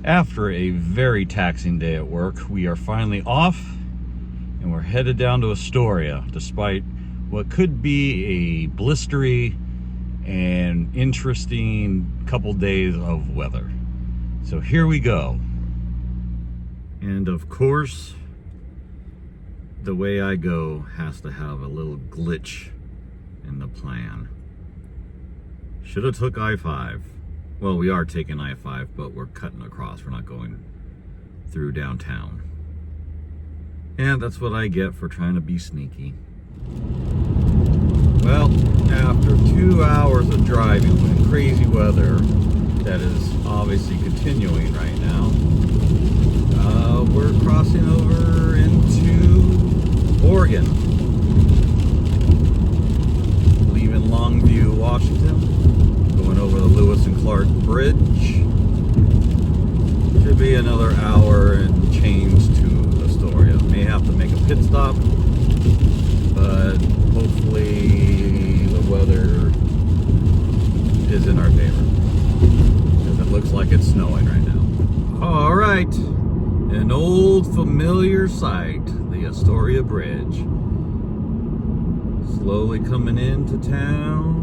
After a very taxing day at work, we are finally off and we're headed down to Astoria, despite what could be a blistery and interesting couple days of weather. So here we go. And of course, the way I go has to have a little glitch in the plan. Should have took I-5. Well, we are taking I-5, but we're cutting across. We're not going through downtown. And that's what I get for trying to be sneaky. Well, after 2 hours of driving in crazy weather that is obviously continuing right now, we're crossing over into Oregon. Leaving Longview, Washington. Going over the Lewis and Clark Bridge. Should be another hour and change to Astoria. May have to make a pit stop, but hopefully the weather is in our favor, because it looks like it's snowing right now. All right, an old familiar sight, the Astoria Bridge. Slowly coming into town.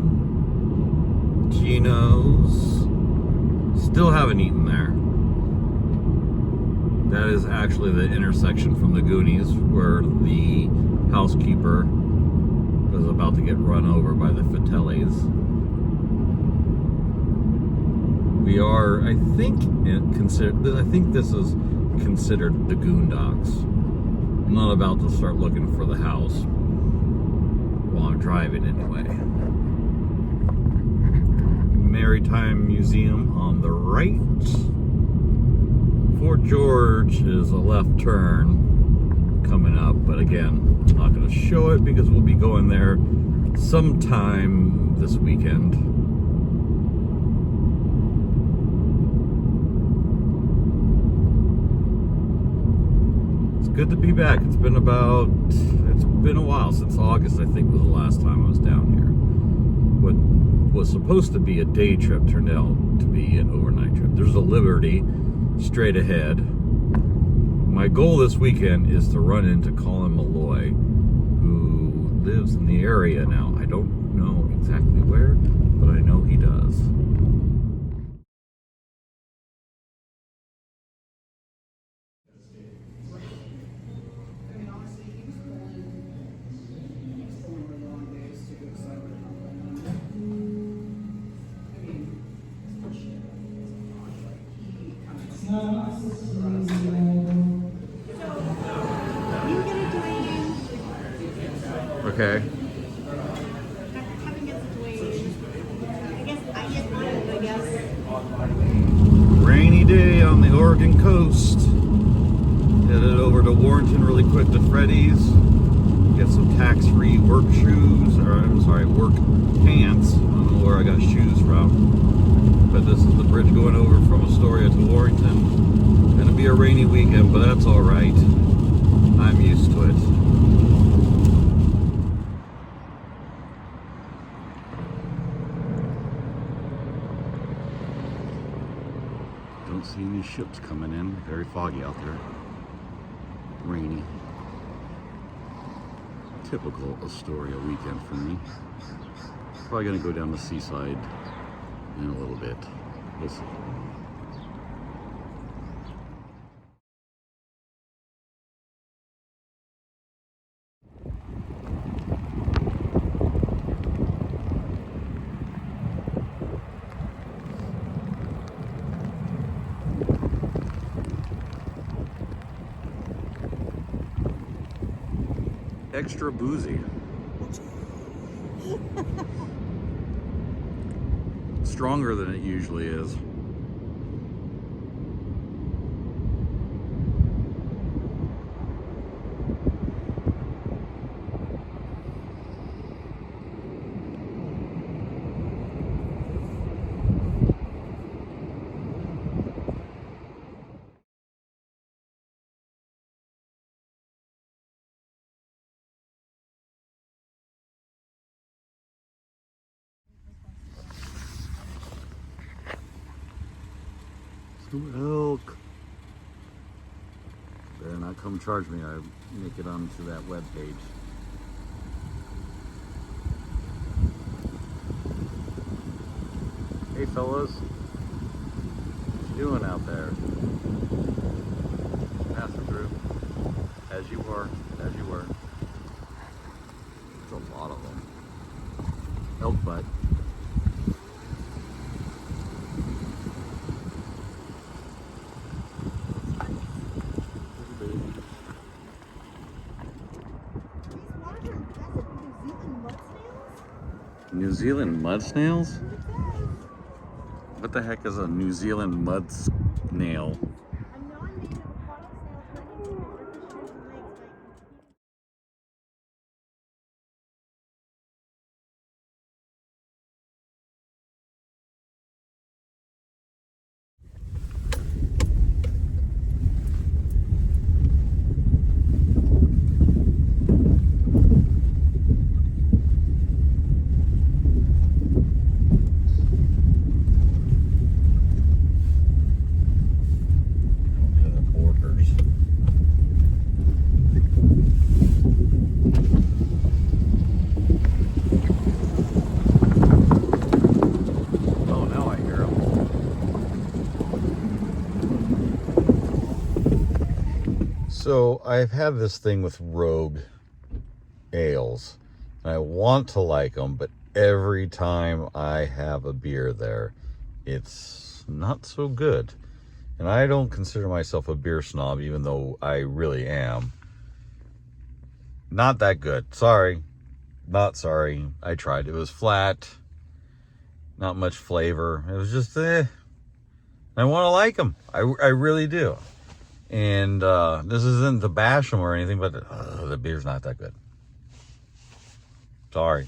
Geno's. Still haven't eaten there. That is actually the intersection from the Goonies where the housekeeper was about to get run over by the Fatellis. We are, I think this is considered the Goondocks. I'm not about to start looking for the house while I'm driving anyway. Maritime Museum on the right. Fort George is a left turn coming up, but again, I'm not going to show it because we'll be going there sometime this weekend. It's good to be back. It's been a while, since August I think was the last time I was down here. What was supposed to be a day trip turned out to be an overnight trip. There's a Liberty straight ahead. My goal this weekend is to run into Colin Malloy, who lives in the area now. I don't know exactly where, but I know he does. Okay. Rainy day on the Oregon coast. Headed over to Warrenton really quick to Freddy's. Get some tax-free work shoes, work pants. I don't know where I got shoes from. But this is the bridge going over from Astoria to Warrenton. Gonna be a rainy weekend, but that's all right. I'm used to it. Don't see any ships coming in. Very foggy out there. Rainy. Typical Astoria weekend for me. Probably gonna go down the seaside in a little bit. We'll see. Extra boozy. Stronger than it usually is. Elk. Better not come charge me. I make it onto that web page. Hey fellas, what you doing out there? Passing through. As you were. As you were. There's a lot of them. Elk butt. New Zealand mud snails? What the heck is a New Zealand mud snail? So I've had this thing with Rogue ales, and I want to like them, but every time I have a beer there, it's not so good. And I don't consider myself a beer snob, even though I really am. Not that good. Sorry. Not sorry. I tried. It was flat. Not much flavor. It was just, I want to like them. I really do. And this isn't to bash them or anything, but the beer's not that good. Sorry.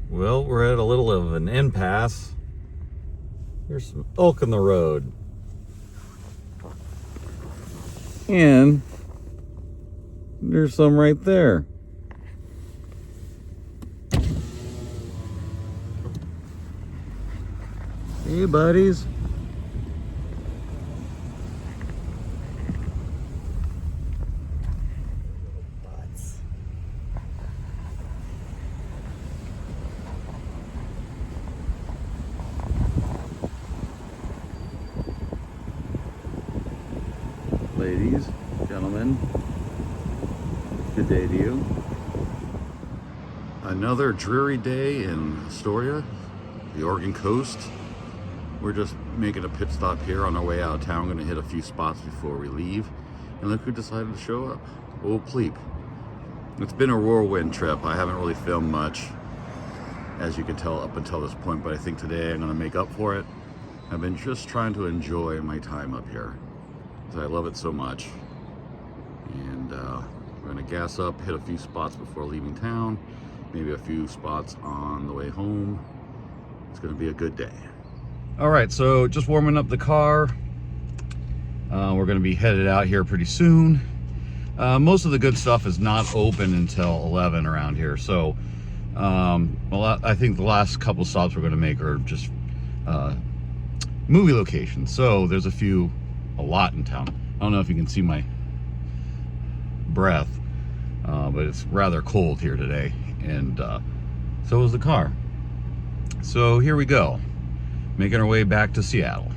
Well, we're at a little of an impasse. There's some elk in the road. And there's some right there. Hey, buddies. Ladies, gentlemen, good day to you. Another dreary day in Astoria, the Oregon coast. We're just making a pit stop here on our way out of town. We're going to hit a few spots before we leave. And look who decided to show up. Old Pleep. It's been a whirlwind trip. I haven't really filmed much, as you can tell, up until this point, but I think today I'm going to make up for it. I've been just trying to enjoy my time up here, because I love it so much. And we're going to gas up, hit a few spots before leaving town, maybe a few spots on the way home. It's going to be a good day. All right, so just warming up the car. We're going to be headed out here pretty soon. Most of the good stuff is not open until 11 around here. So I think the last couple stops we're going to make are just movie locations. So there's a lot in town. I don't know if you can see my breath, but it's rather cold here today. And so is the car. So here we go, making our way back to Seattle.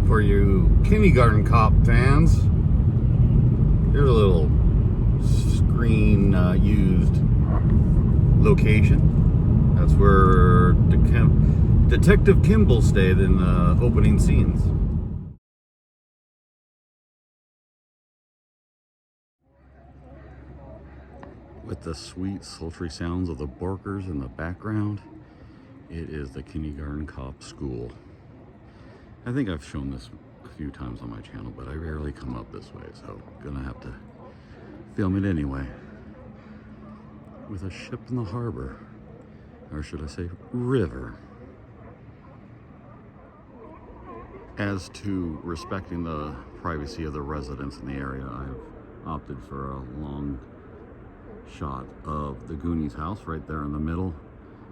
For you Kindergarten Cop fans, here's a little screen used location. That's where Detective Kimball stayed in the opening scenes. With the sweet, sultry sounds of the Borkers in the background, it is the Kindergarten Cop School. I think I've shown this a few times on my channel, but I rarely come up this way, so I'm gonna have to film it anyway. With a ship in the harbor, or should I say river. As to respecting the privacy of the residents in the area, I've opted for a long shot of the Goonies house right there in the middle.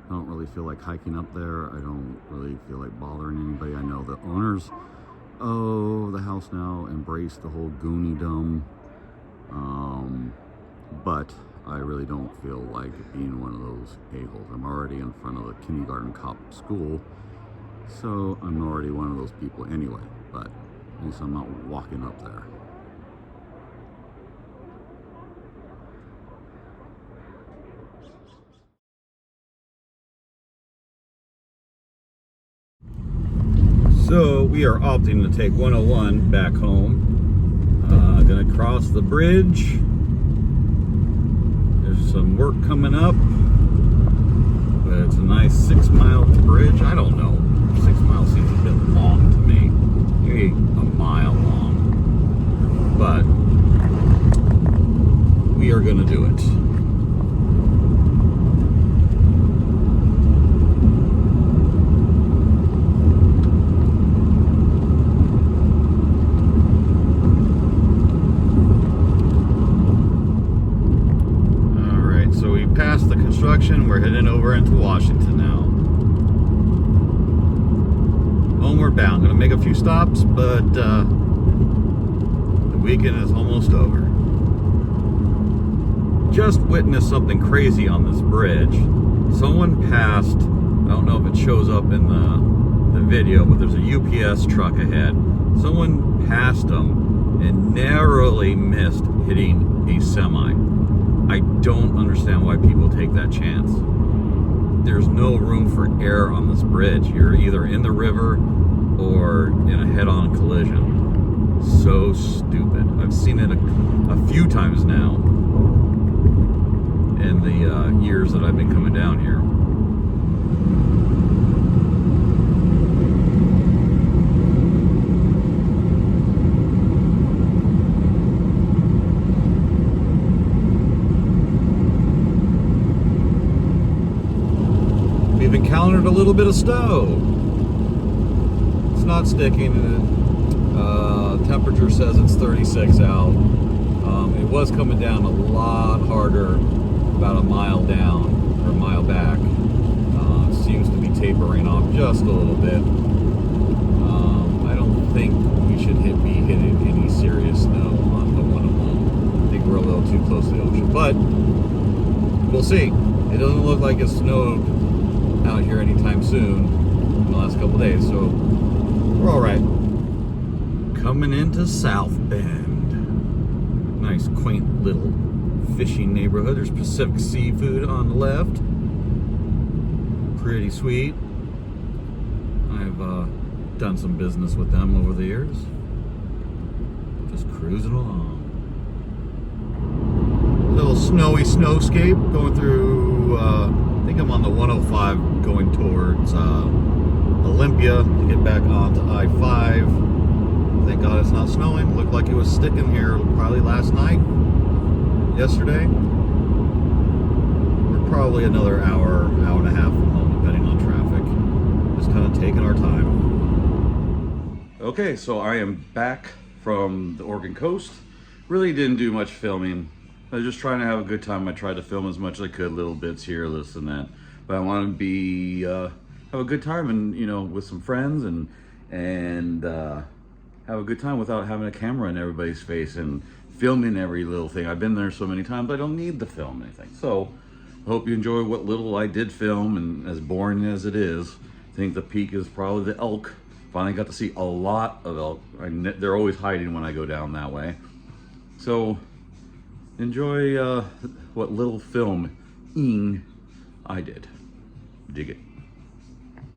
I don't really feel like hiking up there. I don't really feel like bothering anybody. I know the owners of the house now embrace the whole Goonie-dom, but I really don't feel like being one of those a-holes. I'm already in front of the Kindergarten Cop School, so I'm already one of those people anyway, but at least I'm not walking up there. So we are opting to take 101 back home. Gonna cross the bridge. There's some work coming up, but it's a nice 6-mile bridge. I don't know. 6 miles seems a bit long to me. Maybe a mile long. But we are gonna do it. Past the construction, we're heading over into Washington now. Homeward bound. Gonna make a few stops, but the weekend is almost over. Just witnessed something crazy on this bridge. Someone passed, I don't know if it shows up in the video, but there's a UPS truck ahead. Someone passed them and narrowly missed hitting a semi. I don't understand why people take that chance. There's no room for error on this bridge. You're either in the river or in a head-on collision. So stupid. I've seen it a few times now in the years that I've been coming down here. We've encountered a little bit of snow. It's not sticking. Temperature says it's 36 out. It was coming down a lot harder about a mile down or a mile back. Seems to be tapering off just a little bit. I don't think we should be hitting any serious snow on the 101. I think we're a little too close to the ocean, but we'll see. It doesn't look like it snowed out here anytime soon in the last couple days, so we're all right. Coming into South Bend. Nice, quaint little fishing neighborhood. There's Pacific Seafood on the left. Pretty sweet. I've done some business with them over the years. Just cruising along. Little snowy snowscape going through, I think I'm on the 105 going towards Olympia to get back onto I-5. Thank God it's not snowing. Looked like it was sticking here probably last night, yesterday. We're probably another hour, hour and a half from home, depending on traffic. Just kind of taking our time. Okay, so I am back from the Oregon coast. Really didn't do much filming. I was just trying to have a good time. I tried to film as much as I could, little bits here, this and that. But I wanted to be have a good time, and with some friends, and have a good time without having a camera in everybody's face and filming every little thing. I've been there so many times, I don't need to film anything. So hope you enjoy what little I did film, and as boring as it is, I think the peak is probably the elk. Finally got to see a lot of elk. They're always hiding when I go down that way. So enjoy what little filming I did. Dig it.